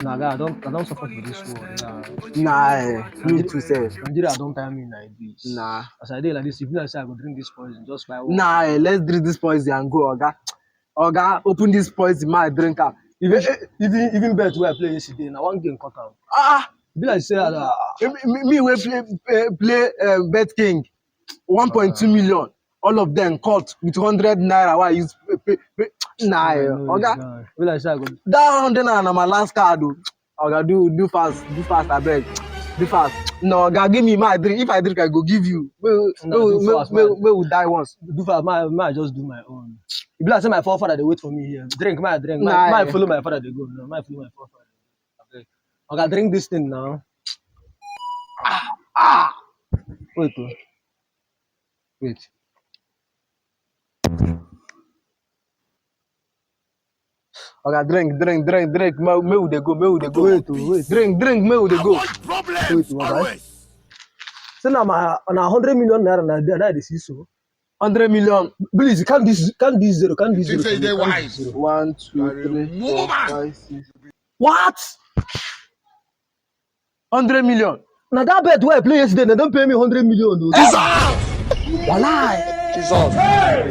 Nah, guy, I don't suffer for this world. Yeah. Nah, me too, say. Nigeria don't tire me like this. Nah. As I did like this, if you say I go drink this poison, just buy one. Nah, let's drink this poison and go, Oga. Oga, open this poison, my drinker. Even bet where I play yesterday, now one game cut out. Be like say, Me we play Bet King, 1.2 million. All of them caught with 100 naira. Why you pay? Nah, Oga. Be like say I go. That 100 naira na my last card. Oga, do fast, I beg. Do fast. No, Oga, give me my drink. If I drink, I go give you. We will die once. Do fast, my just do my own. It be like say my forefather they wait for me here. Drink, my drink. Nah, My follow my father they go. No, my follow my forefather. Okay. Okay, drink this thing now. Wait, oh. Wait. Oga, drink. May we dey go. Wait, oh, wait. Drink, may we dey go. Wait, what? So now my 100 million naira na dey see so. 100 million. Please, can't this zero. You say they wise. 1, 2, 3, 4, 5, 6. What? 100 million. Now that bet where I play yesterday, they don't pay me 100 million. Walai. Jesus.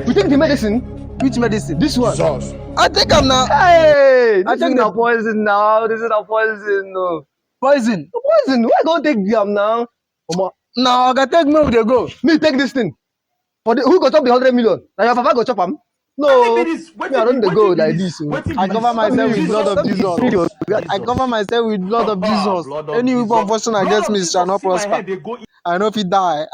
You take the medicine? Which medicine? This one. Jesus. I think I'm now. Hey, I this think is not poison now. This is not poison. No. Poison. Poison. Why don't take them now? Omo, No, Oga, take me we dey go. me take this thing. For the, who go chop the 100 million? Now your papa go chop am? No. Me, I don't dey go like this. I cover myself with blood of Jesus. I cover myself with blood of Jesus. Any weapon fortune against me shall not prosper. I know if he die.